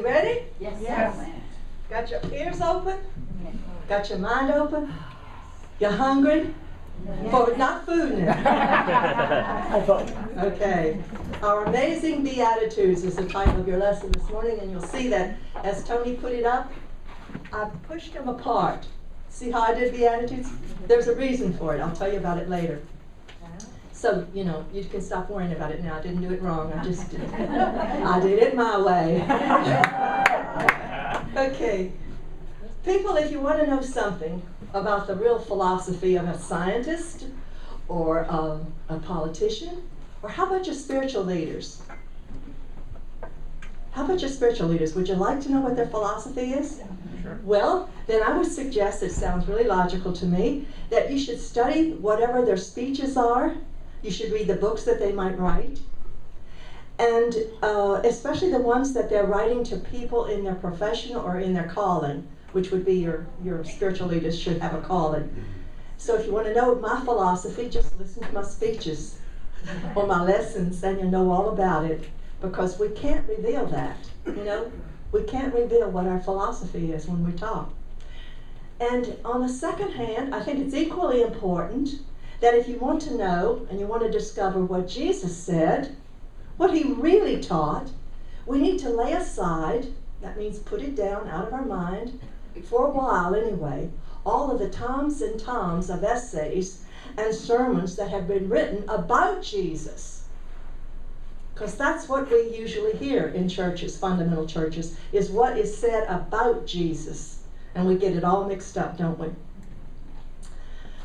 you ready? Yes. Yes. Got your ears open? Got your mind open? You hungry? For not food now. Okay. Our Amazing Beatitudes is the title of your lesson this morning, and you'll see that as Tony put it up, I pushed them apart. See how I did Beatitudes? There's a reason for it. I'll tell you about it later. So, you know, you can stop worrying about it now. I didn't do it wrong. I just did. I did it my way. Okay. People, if you want to know something about the real philosophy of a scientist or a politician, or how about your spiritual leaders? How about your spiritual leaders? Would you like to know what their philosophy is? Sure. Well, then I would suggest, it sounds really logical to me, that you should study whatever their speeches are. You should read the books that they might write. And especially the ones that they're writing to people in their profession or in their calling, which would be your spiritual leaders should have a calling. So if you want to know my philosophy, just listen to my speeches or my lessons and you'll know all about it, because we can't reveal that, you know? We can't reveal what our philosophy is when we talk. And on the second hand, I think it's equally important that if you want to know and you want to discover what Jesus said, what he really taught, we need to lay aside, that means put it down out of our mind, for a while anyway, all of the tomes and tomes of essays and sermons that have been written about Jesus. Because that's what we usually hear in churches, fundamental churches, is what is said about Jesus. And we get it all mixed up, don't we?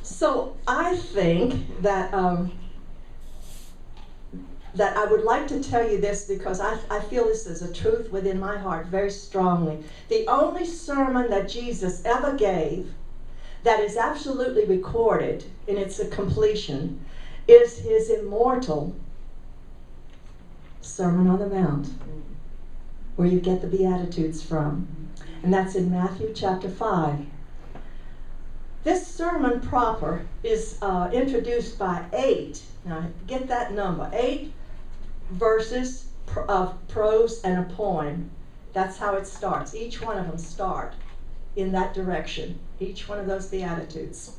So I think that that I would like to tell you this, because I feel this is a truth within my heart very strongly. The only sermon that Jesus ever gave that is absolutely recorded in its completion is his immortal Sermon on the Mount, where you get the Beatitudes from. And that's in Matthew chapter 5. This sermon proper is introduced by 8. Now get that number, 8 verses of prose and a poem. That's how it starts. Each one of them start in that direction. Each one of those Beatitudes.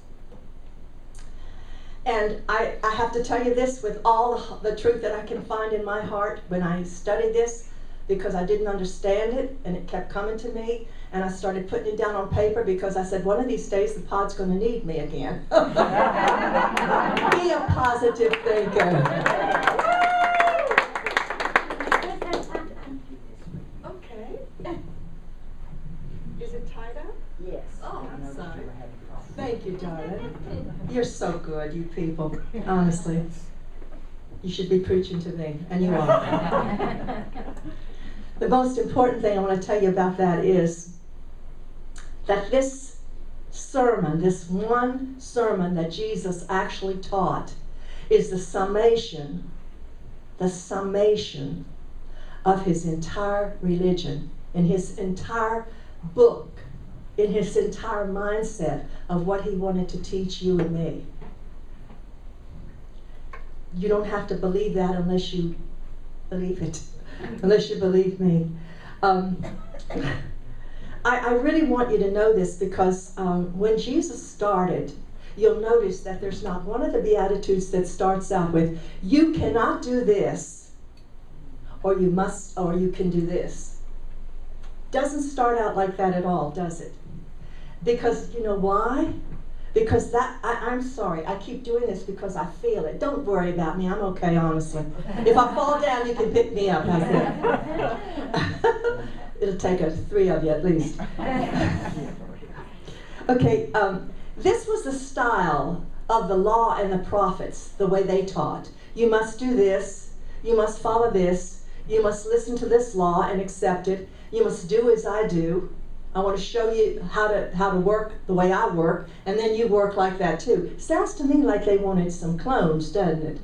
And I have to tell you this with all the truth that I can find in my heart when I studied this, because I didn't understand it and it kept coming to me, and I started putting it down on paper because I said, one of these days the pod's going to need me again. Be a positive thinker. Okay. Is it tied up? Yes. Oh, I'm sorry. Thank you, darling. You're so good, you people. Honestly. You should be preaching to me, and you are. The most important thing I want to tell you about that is that this sermon, this one sermon that Jesus actually taught, is the summation of his entire religion, in his entire book, in his entire mindset of what he wanted to teach you and me. You don't have to believe that unless you believe it, unless you believe me. I really want you to know this, because when Jesus started, you'll notice that there's not one of the Beatitudes that starts out with, you cannot do this, or you must, or you can do this. Doesn't start out like that at all, does it? Because you know why? Because I'm sorry, I keep doing this because I feel it. Don't worry about me, I'm okay, honestly. If I fall down, you can pick me up, how's that? It'll take 3 of you at least. Okay, this was the style of the law and the prophets, the way they taught. You must do this, you must follow this, you must listen to this law and accept it, you must do as I do. I want to show you how to work the way I work, and then you work like that too. Sounds to me like they wanted some clones, doesn't it?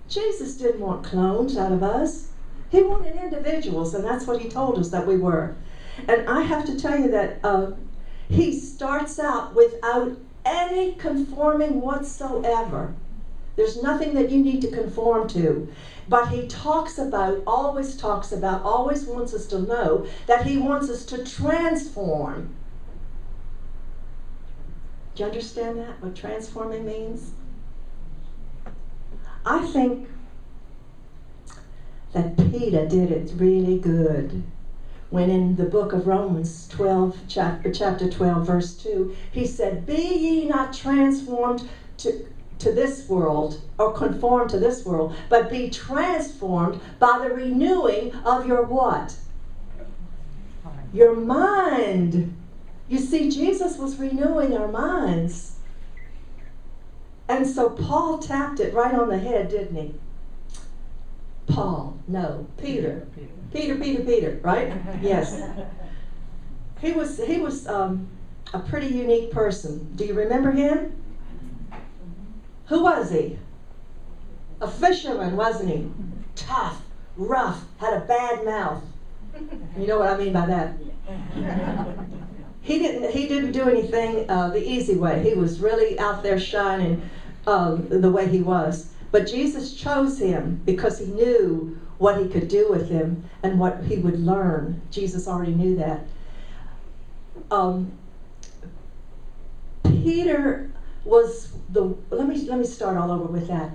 Jesus didn't want clones out of us. He wanted individuals, and that's what he told us that we were. And I have to tell you that he starts out without any conforming whatsoever There's nothing that you need to conform to. But he always wants us to know that he wants us to transform. Do you understand that, what transforming means? I think that Peter did it really good when in the book of Romans 12, chapter 12, verse 2, he said, "Be ye not transformed to this world, or conform to this world, but be transformed by the renewing of your" what? Your mind. You see, Jesus was renewing our minds. And so Paul tapped it right on the head, didn't he? Peter, right? Yes. He was a pretty unique person. Do you remember him? Who was he? A fisherman, wasn't he? Tough, rough, had a bad mouth. You know what I mean by that? He didn't do anything the easy way. He was really out there shining the way he was. But Jesus chose him because he knew what he could do with him and what he would learn. Jesus already knew that. Peter was let me start all over with that.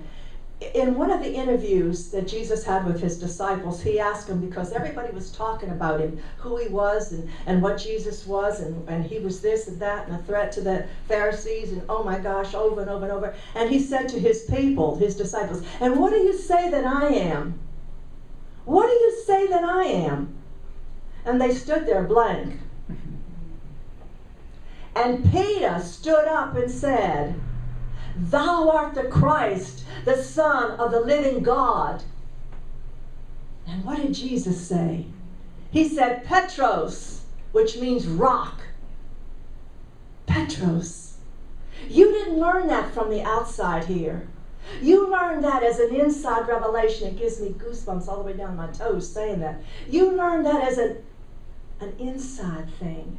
In one of the interviews that Jesus had with his disciples, he asked them, because everybody was talking about him, who he was and what Jesus was, and he was this and that and a threat to the Pharisees, and oh my gosh, over and over and over. And he said to his people, his disciples, "And what do you say that I am? What do you say that I am?" And they stood there blank. And Peter stood up and said, "Thou art the Christ, the Son of the living God." And what did Jesus say? He said, "Petros," which means rock. Petros. You didn't learn that from the outside here. You learned that as an inside revelation. It gives me goosebumps all the way down my toes saying that. You learned that as an inside thing.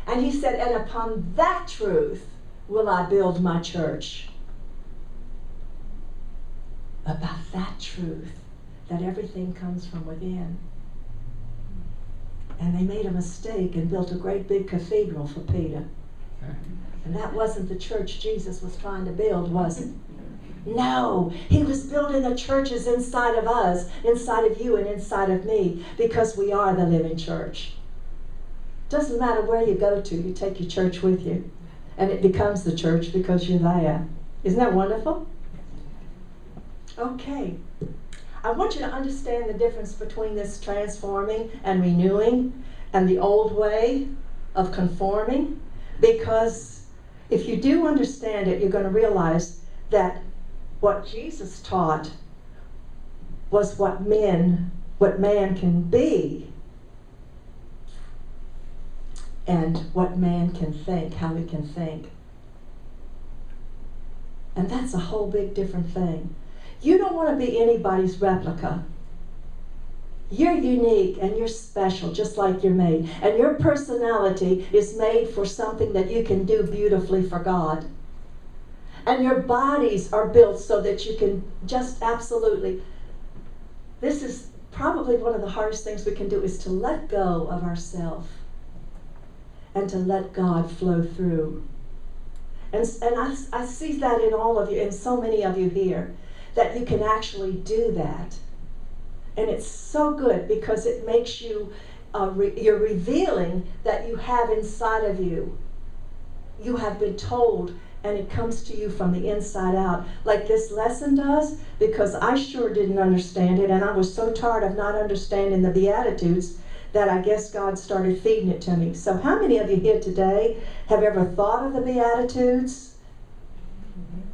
And he said, "And upon that truth will I build my church." About that truth, that everything comes from within. And they made a mistake and built a great big cathedral for Peter. And that wasn't the church Jesus was trying to build, was it? No, he was building the churches inside of us, inside of you and inside of me, because we are the living church. Doesn't matter where you go to, you take your church with you. And it becomes the church because you're there. Isn't that wonderful? Okay. I want you to understand the difference between this transforming and renewing and the old way of conforming. Because if you do understand it, you're going to realize that what Jesus taught was what man can be, and what man can think, how he can think. And that's a whole big different thing. You don't want to be anybody's replica. You're unique and you're special, just like you're made. And your personality is made for something that you can do beautifully for God. And your bodies are built so that you can just absolutely... This is probably one of the hardest things we can do, is to let go of ourselves and to let God flow through. And I see that in all of you, in so many of you here, that you can actually do that. And it's so good because it makes you, you're revealing that you have inside of you. You have been told, and it comes to you from the inside out, like this lesson does, because I sure didn't understand it, and I was so tired of not understanding the Beatitudes that I guess God started feeding it to me. So how many of you here today have ever thought of the Beatitudes?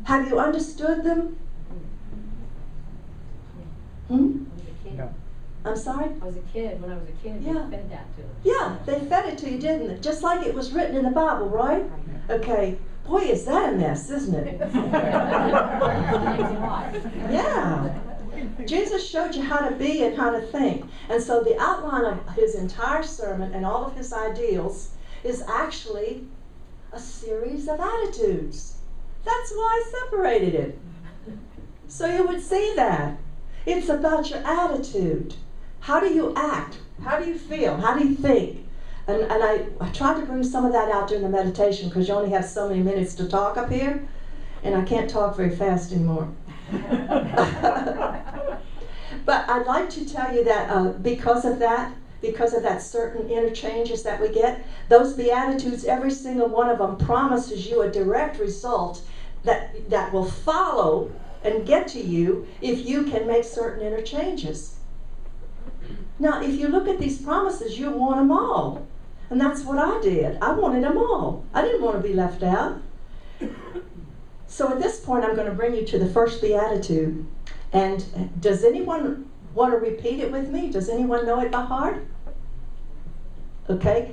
Have you understood them? No. I'm sorry? When I was a kid, Yeah. they fed that to us. Yeah, they fed it to you, didn't they? Just like it was written in the Bible, right? Okay. Boy, is that a mess, isn't it? Yeah. Jesus showed you how to be and how to think. And so the outline of his entire sermon and all of his ideals is actually a series of attitudes. That's why I separated it. So you would see that. It's about your attitude. How do you act? How do you feel? How do you think? And I tried to bring some of that out during the meditation because you only have so many minutes to talk up here, and I can't talk very fast anymore. But I'd like to tell you that because of that certain interchanges that we get, those Beatitudes, every single one of them promises you a direct result that will follow and get to you if you can make certain interchanges. Now, if you look at these promises, you want them all. And that's what I did. I wanted them all. I didn't want to be left out. So at this point, I'm going to bring you to the first Beatitude. And does anyone want to repeat it with me? Does anyone know it by heart? Okay.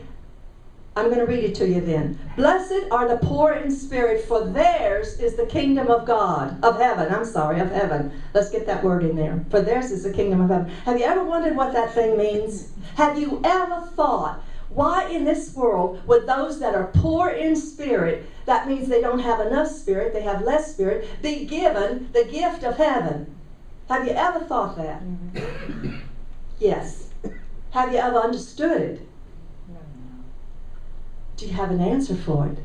I'm going to read it to you then. Blessed are the poor in spirit, for theirs is the kingdom of God, of heaven. I'm sorry, of heaven. Let's get that word in there. For theirs is the kingdom of heaven. Have you ever wondered what that thing means? Have you ever thought, why in this world would those that are poor in spirit, that means they don't have enough spirit, they have less spirit, be given the gift of heaven? Have you ever thought that? Mm-hmm. Yes. Have you ever understood it? Do you have an answer for it?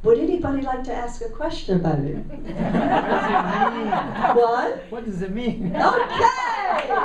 Would anybody like to ask a question about it? What? What does it mean? Okay!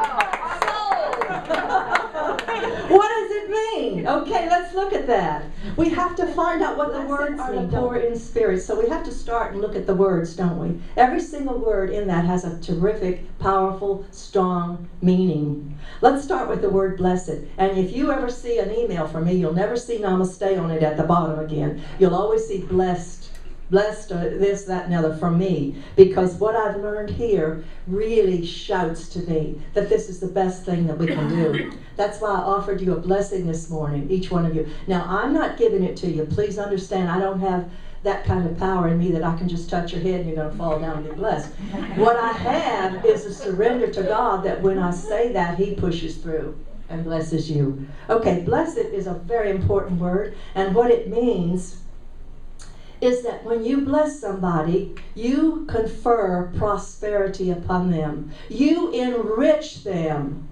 What does it mean? Okay, let's look at that. We have to find out what the words mean, poor in spirit. So we have to start and look at the words, don't we? Every single word in that has a terrific, powerful, strong meaning. Let's start with the word blessed. And if you ever see an email from me, you'll never see namaste on it at the bottom again. You'll always see blessed. Blessed this, that, and the other from me, because what I've learned here really shouts to me that this is the best thing that we can do. That's why I offered you a blessing this morning, each one of you. Now, I'm not giving it to you. Please understand, I don't have that kind of power in me that I can just touch your head and you're going to fall down and be blessed. What I have is a surrender to God that when I say that, He pushes through and blesses you. Okay, blessed is a very important word, and what it means is that when you bless somebody, you confer prosperity upon them. You enrich them.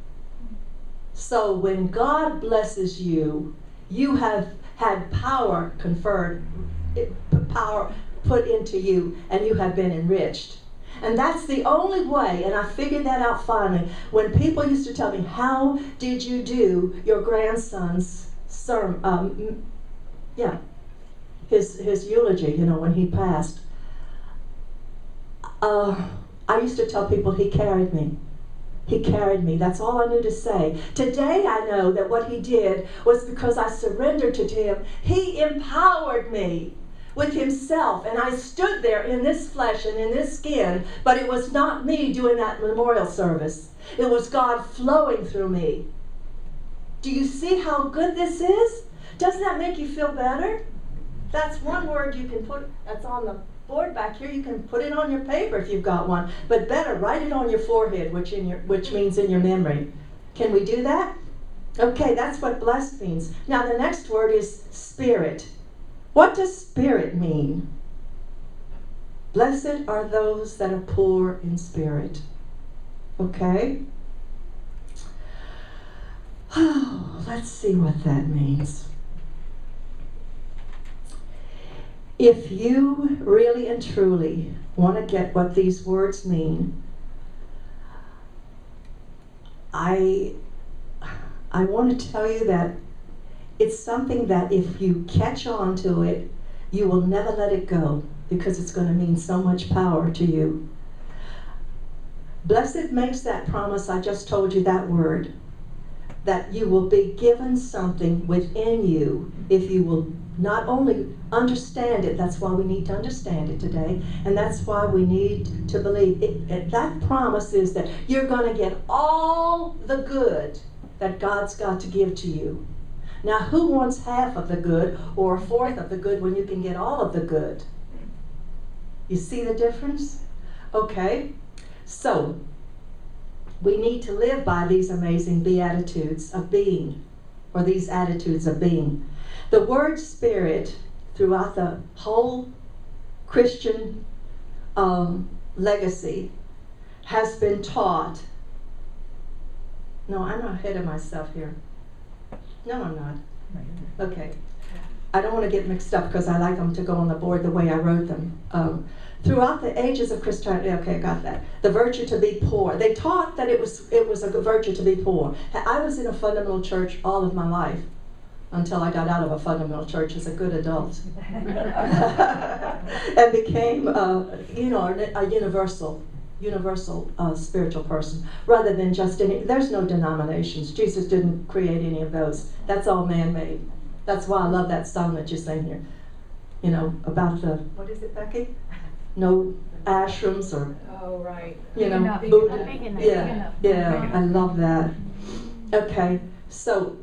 So when God blesses you, you have had power conferred, power put into you, and you have been enriched. And that's the only way, and I figured that out finally, when people used to tell me, how did you do your grandson's sermon? His eulogy, when he passed. I used to tell people he carried me. He carried me. That's all I knew to say. Today I know that what he did was because I surrendered to him. He empowered me with himself, and I stood there in this flesh and in this skin, but it was not me doing that memorial service. It was God flowing through me. Do you see how good this is? Doesn't that make you feel better? That's one word you can put, that's on the board back here. You can put it on your paper if you've got one, but better, write it on your forehead, which means in your memory. Can we do that? Okay, that's what blessed means. Now the next word is spirit. What does spirit mean? Blessed are those that are poor in spirit. Okay? Oh, let's see what that means. If you really and truly want to get what these words mean, I want to tell you that it's something that if you catch on to it, you will never let it go, because it's going to mean so much power to you. Blessed makes that promise, I just told you that word, that you will be given something within you if you will not only understand it. That's why we need to understand it today, and that's why we need to believe it. That promise is that you're going to get all the good that God's got to give to you. Now, who wants half of the good or a fourth of the good when you can get all of the good? You see the difference? Okay, so we need to live by these amazing beatitudes of being, or these attitudes of being. The word spirit throughout the whole Christian legacy has been taught. No, I'm ahead of myself here. No, I'm not. Okay. I don't want to get mixed up because I like them to go on the board the way I wrote them. Throughout the ages of Christianity, okay, I got that. The virtue to be poor. They taught that it was a virtue to be poor. I was in a fundamental church all of my life until I got out of a fundamental church as a good adult and became, a universal spiritual person, rather than just any. There's no denominations. Jesus didn't create any of those. That's all man-made. That's why I love that song that you sing here. You know, about the, what is it, Becky? No ashrams or, Oh, right. Buddha. Yeah, I love that. Okay, so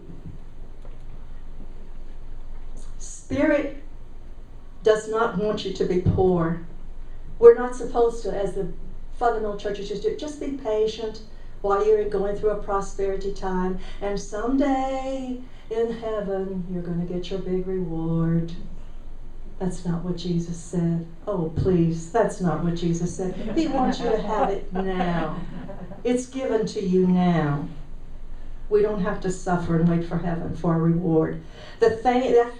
Spirit does not want you to be poor. We're not supposed to, as the fundamental churches used to do, just be patient while you're going through a prosperity time, and someday in heaven you're going to get your big reward. That's not what Jesus said. Oh, please, that's not what Jesus said. He wants you to have it now. It's given to you now. We don't have to suffer and wait for heaven for a reward. That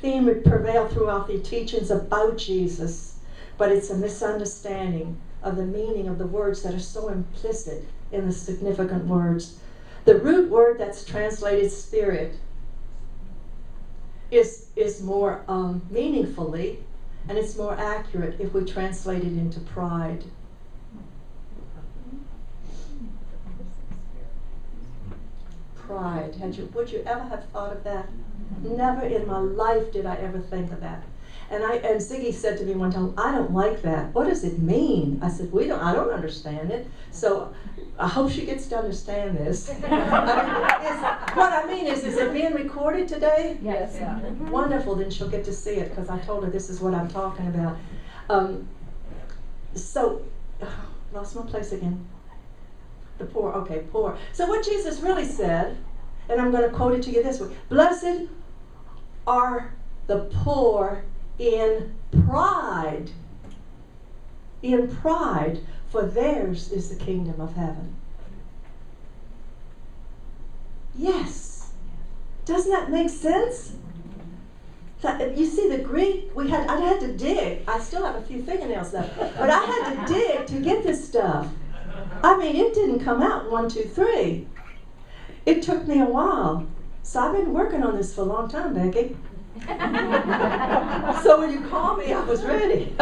theme would prevail throughout the teachings about Jesus, but it's a misunderstanding of the meaning of the words that are so implicit in the significant words. The root word that's translated spirit is more meaningfully, and it's more accurate if we translate it into pride. Pride. Would you ever have thought of that? Never in my life did I ever think of that. And Ziggy said to me one time, "I don't like that. What does it mean?" I said, I don't understand it. So I hope she gets to understand this. What I mean is it being recorded today? Yes. Yeah. Wonderful, then she'll get to see it, because I told her this is what I'm talking about. Lost my place again. The poor, okay, poor. So what Jesus really said, and I'm going to quote it to you this way: "Blessed are the poor in pride, for theirs is the kingdom of heaven." Yes. Doesn't that make sense? You see, the Greek, I had to dig. I still have a few fingernails left, but I had to dig to get this stuff. I mean, it didn't come out 1, 2, 3. It took me a while. So I've been working on this for a long time, Becky. So when you called me, I was ready.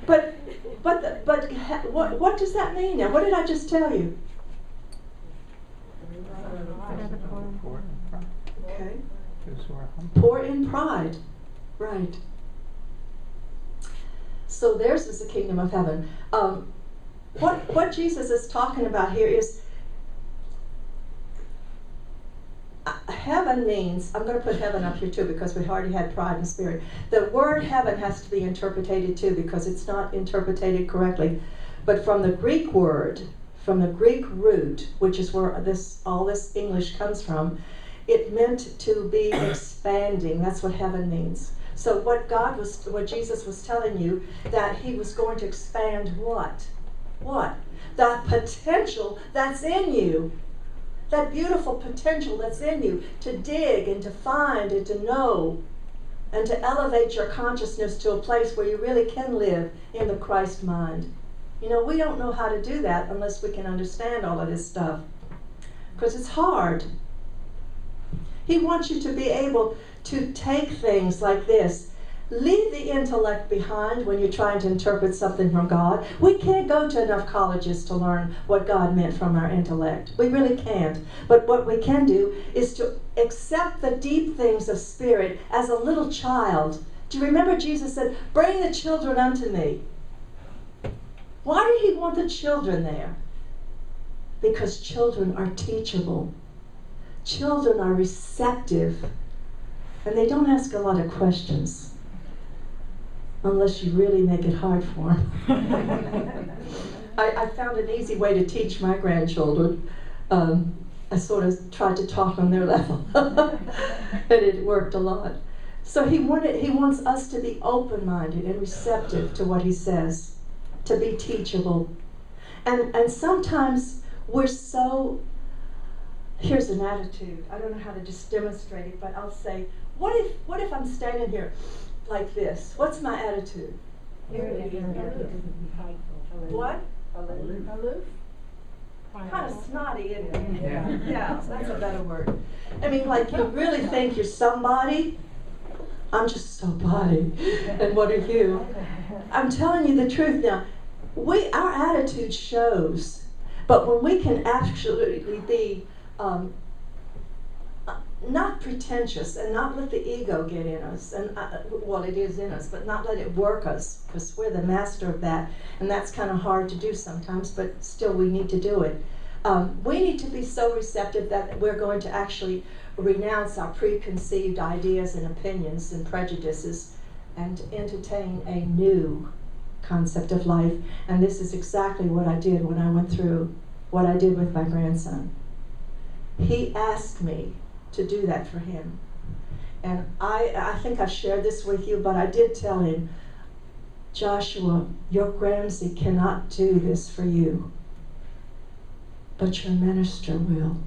But what does that mean now? What did I just tell you? Okay. Poor in pride. Right. So theirs is the kingdom of heaven. What Jesus is talking about here is heaven means, I'm going to put heaven up here too because we already had pride and spirit. The word heaven has to be interpreted too because it's not interpreted correctly. But from the Greek word, from the Greek root, which is where all this English comes from, it meant to be expanding. That's what heaven means. So what Jesus was telling you, that he was going to expand what? What? The potential that's in you. That beautiful potential that's in you to dig and to find and to know and to elevate your consciousness to a place where you really can live in the Christ mind. You know, we don't know how to do that unless we can understand all of this stuff, because it's hard. He wants you to be able to take things like this. Leave the intellect behind when you're trying to interpret something from God. We can't go to enough colleges to learn what God meant from our intellect. We really can't. But what we can do is to accept the deep things of spirit as a little child. Do you remember Jesus said, "Bring the children unto me"? Why did he want the children there? Because children are teachable. Children are receptive. And they don't ask a lot of questions. Unless you really make it hard for them. I found an easy way to teach my grandchildren. I sort of tried to talk on their level. And it worked a lot. So he wants us to be open-minded and receptive to what he says, to be teachable. And sometimes we're so, here's an attitude. I don't know how to just demonstrate it, but I'll say, what if I'm standing here like this? What's my attitude? What? Aloof. Kind of snotty, isn't it? Yeah. Yeah, that's a better word. I mean, like you really think you're somebody. I'm just somebody. And what are you? I'm telling you the truth now. Our attitude shows, but when we can actually be not pretentious and not let the ego get in us, and well, it is in us, but not let it work us, because we're the master of that, and that's kind of hard to do sometimes, but still we need to do it. We need to be so receptive that we're going to actually renounce our preconceived ideas and opinions and prejudices and entertain a new concept of life. And this is exactly what I did when I went through what I did with my grandson. He asked me to do that for him. And I think I shared this with you, but I did tell him, Joshua, your Gramsy cannot do this for you, but your minister will.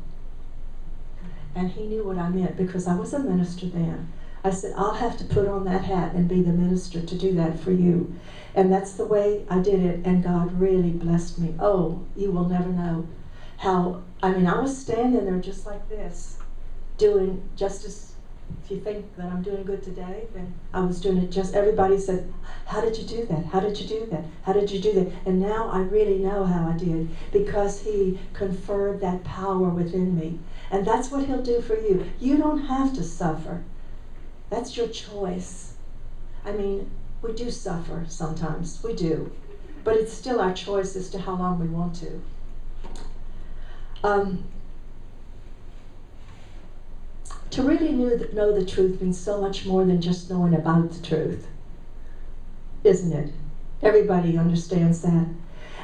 And he knew what I meant, because I was a minister then. I said, I'll have to put on that hat and be the minister to do that for you. And that's the way I did it, and God really blessed me. Oh, you will never know how, I was standing there just like this, doing just as, if you think that I'm doing good today, then I was doing it just, everybody said, how did you do that? How did you do that? How did you do that? And now I really know how I did, because he conferred that power within me. And that's what he'll do for you. You don't have to suffer. That's your choice. We do suffer sometimes, we do. But it's still our choice as to how long we want to. To really know the truth means so much more than just knowing about the truth, isn't it? Everybody understands that.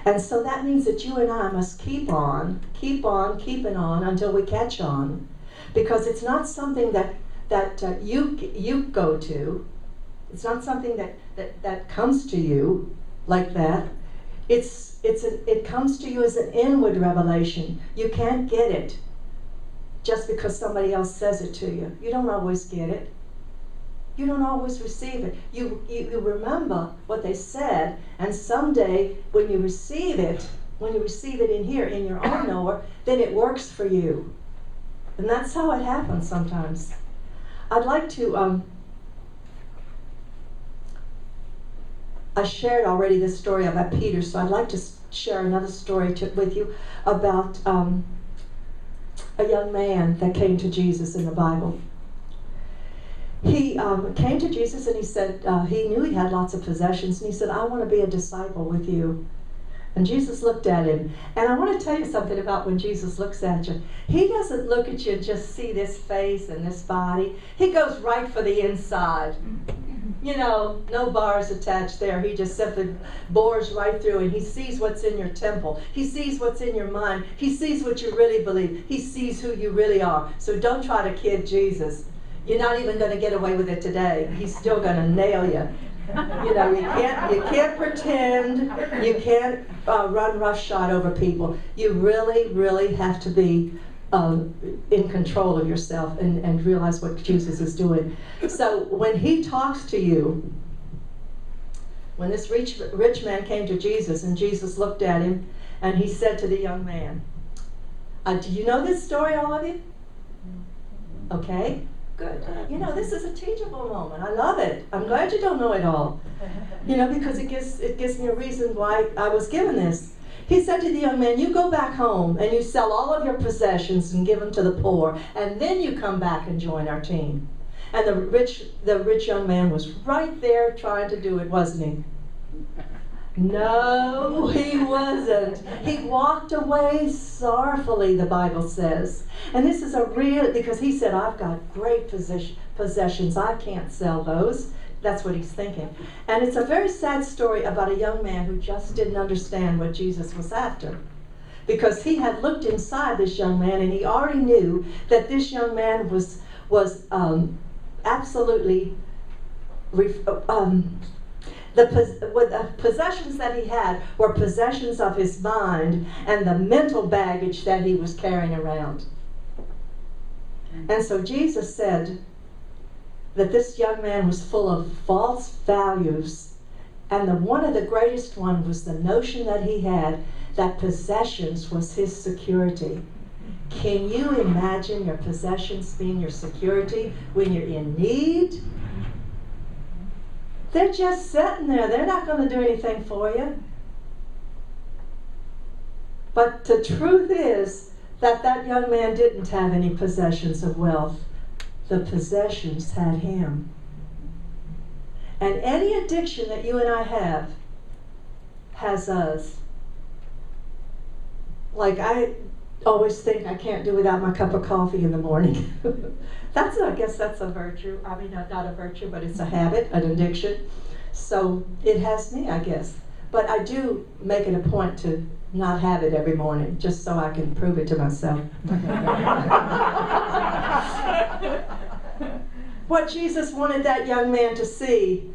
And so that means that you and I must keep on keeping on until we catch on. Because it's not something that you go to. It's not something that comes to you like that. It comes to you as an inward revelation. You can't get it just because somebody else says it to you. You don't always get it. You don't always receive it. You remember what they said, and someday when you receive it in here, in your own knower, then it works for you. And that's how it happens sometimes. I'd like to, I shared already this story about Peter, so I'd like to share another story with you about a young man that came to Jesus in the Bible. He came to Jesus and he said, he knew he had lots of possessions, and he said, I want to be a disciple with you. And Jesus looked at him. And I want to tell you something about when Jesus looks at you. He doesn't look at you and just see this face and this body. He goes right for the inside. No bars attached there. He just simply bores right through, and he sees what's in your temple. He sees what's in your mind. He sees what you really believe. He sees who you really are. So don't try to kid Jesus. You're not even going to get away with it today. He's still going to nail you. You can't pretend. You can't run roughshod over people. You really, really have to be in control of yourself and realize what Jesus is doing. So when he talks to you, when this rich man came to Jesus, and Jesus looked at him, and he said to the young man, do you know this story, all of you? Okay. Good. This is a teachable moment. I love it. I'm glad you don't know it all. Because it gives me a reason why I was given this. He said to the young man, you go back home and you sell all of your possessions and give them to the poor, and then you come back and join our team. And the rich young man was right there trying to do it, wasn't he? No, he wasn't. He walked away sorrowfully, the Bible says. And this is because he said, I've got great possessions. I can't sell those. That's what he's thinking. And it's a very sad story about a young man who just didn't understand what Jesus was after. Because he had looked inside this young man, and he already knew that this young man was absolutely the possessions that he had were possessions of his mind and the mental baggage that he was carrying around. And so Jesus said that this young man was full of false values, and one of the greatest one was the notion that he had that possessions was his security. Can you imagine your possessions being your security when you're in need? They're just sitting there. They're not going to do anything for you. But the truth is that that young man didn't have any possessions of wealth. The possessions had him. And any addiction that you and I have has us. Like, I always think I can't do without my cup of coffee in the morning. I guess that's a virtue. I mean, not a virtue, but it's a habit, an addiction. So it has me, I guess. But I do make it a point to not have it every morning, just so I can prove it to myself. What Jesus wanted that young man to see,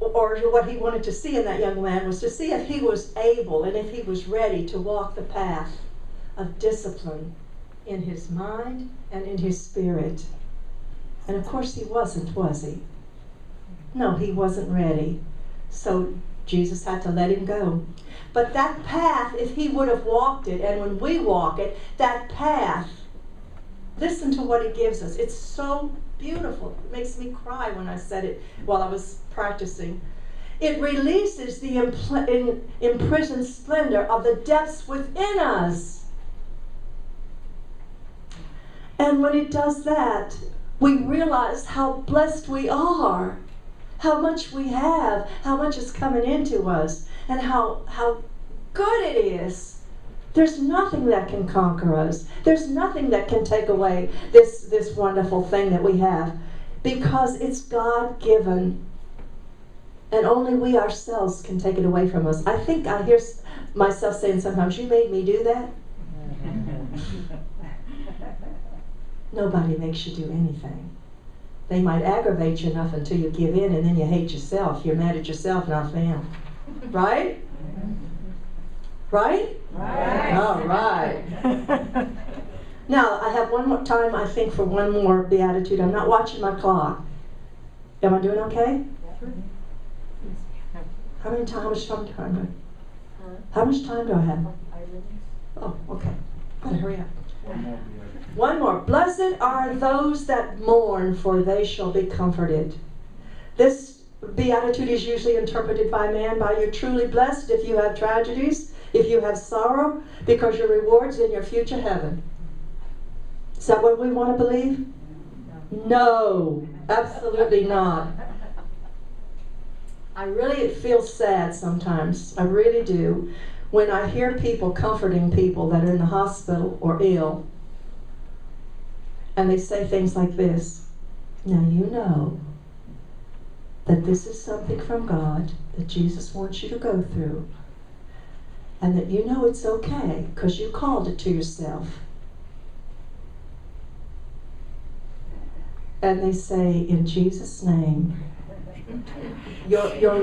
or what he wanted to see in that young man, was to see if he was able and if he was ready to walk the path of discipline in his mind and in his spirit. And of course he wasn't, was he? No, he wasn't ready. So Jesus had to let him go. But that path, if he would have walked it, and when we walk it, that path, listen to what it gives us. It's so beautiful. It makes me cry when I said it while I was practicing. It releases the imprisoned splendor of the depths within us. And when it does that, we realize how blessed we are, how much we have, how much is coming into us, and how good it is. There's nothing that can conquer us. There's nothing that can take away this wonderful thing that we have, because it's God-given, and only we ourselves can take it away from us. I think I hear myself saying sometimes, "You made me do that." Nobody makes you do anything. They might aggravate you enough until you give in, and then you hate yourself. You're mad at yourself, not them. Right? Right? Right. All right. Now, I have one more time, I think, for one more beatitude. I'm not watching my clock. Am I doing okay? How much time? How much time do I have? Oh, okay. Gotta hurry up. One more. Blessed are those that mourn, for they shall be comforted. This beatitude is usually interpreted by man by "you're truly blessed if you have tragedies, if you have sorrow, because your reward's in your future heaven." Is that what we want to believe? No, absolutely not. I really feel sad sometimes. I really do. When I hear people comforting people that are in the hospital or ill, and they say things like this: "Now you know that this is something from God that Jesus wants you to go through, and that you know it's okay because you called it to yourself." And they say, "In Jesus' name, your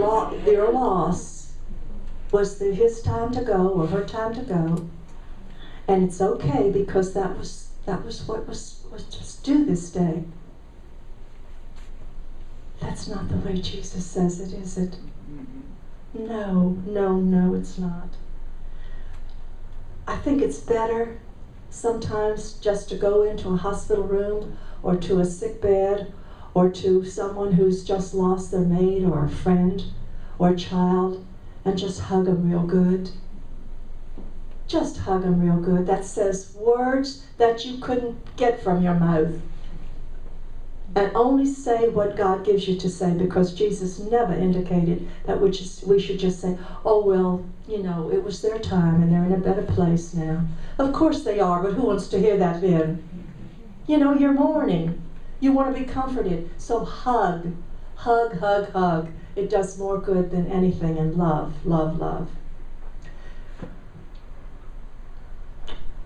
loss was his time to go or her time to go, and it's okay because that was what was just due this day." That's not the way Jesus says it, is it? No, it's not. I think it's better sometimes just to go into a hospital room or to a sick bed or to someone who's just lost their mate or a friend or a child and just hug them real good. Just hug them real good. That says words that you couldn't get from your mouth. And only say what God gives you to say, because Jesus never indicated that we should just say, "Oh, well, it was their time and they're in a better place now." Of course they are, but who wants to hear that then? You're mourning. You want to be comforted. So hug. Hug, hug, hug. It does more good than anything, and love, love, love.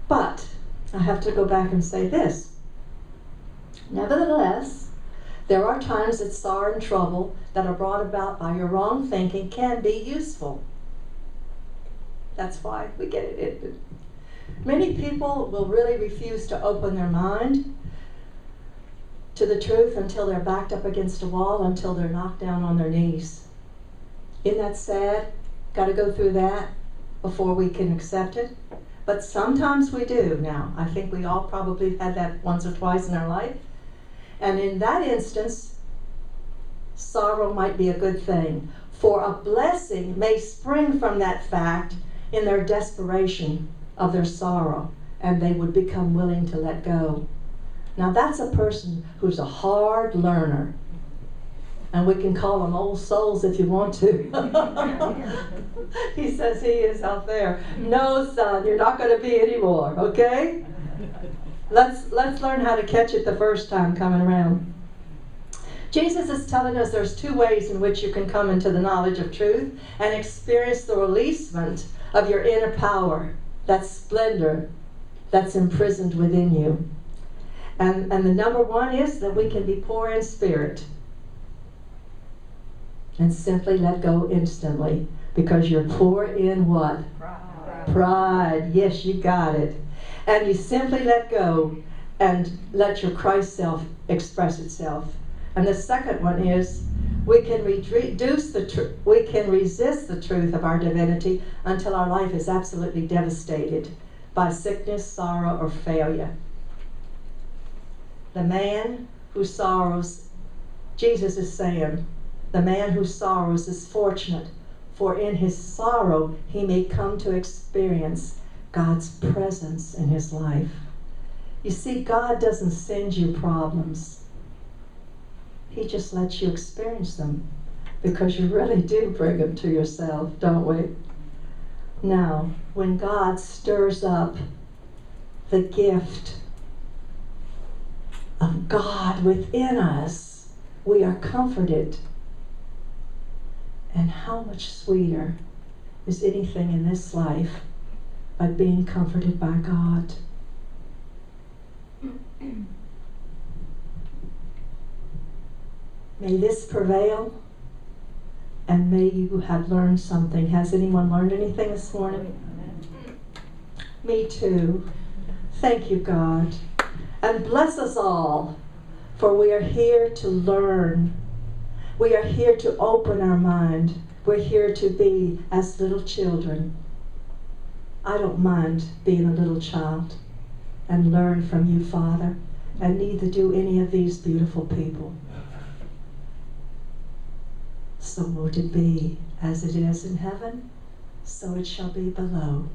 But I have to go back and say this. Nevertheless, There are times that sorrow and trouble that are brought about by your wrong thinking can be useful. That's why we get it. Many people will really refuse to open their mind to the truth until they're backed up against a wall, until they're knocked down on their knees. Isn't that sad? Got to go through that before we can accept it. But sometimes we do now. I think we all probably had that once or twice in our life. And in that instance, sorrow might be a good thing. For a blessing may spring from that fact in their desperation of their sorrow, and they would become willing to let go. Now that's a person who's a hard learner. And we can call them old souls if you want to. He says he is out there. No, son, you're not going to be anymore, okay? Let's learn how to catch it the first time coming around. Jesus is telling us there's two ways in which you can come into the knowledge of truth and experience the releasement of your inner power, that splendor that's imprisoned within you. And the number one is that we can be poor in spirit and simply let go instantly, because you're poor in what? Pride. Yes, you got it. And you simply let go and let your Christ self express itself. And the second one is we can resist the truth of our divinity until our life is absolutely devastated by sickness, sorrow, or failure. The man who sorrows, Jesus is saying, the man who sorrows is fortunate, for in his sorrow he may come to experience God's presence in his life. You see, God doesn't send you problems. He just lets you experience them, because you really do bring them to yourself, don't we? Now, when God stirs up the gift of God within us, we are comforted. And how much sweeter is anything in this life by being comforted by God? May this prevail, and may you have learned something. Has anyone learned anything this morning? Me too. Thank you, God. And bless us all, for we are here to learn. We are here to open our mind. We're here to be as little children. I don't mind being a little child and learn from you, Father, and neither do any of these beautiful people. So would it be as it is in heaven, so it shall be below.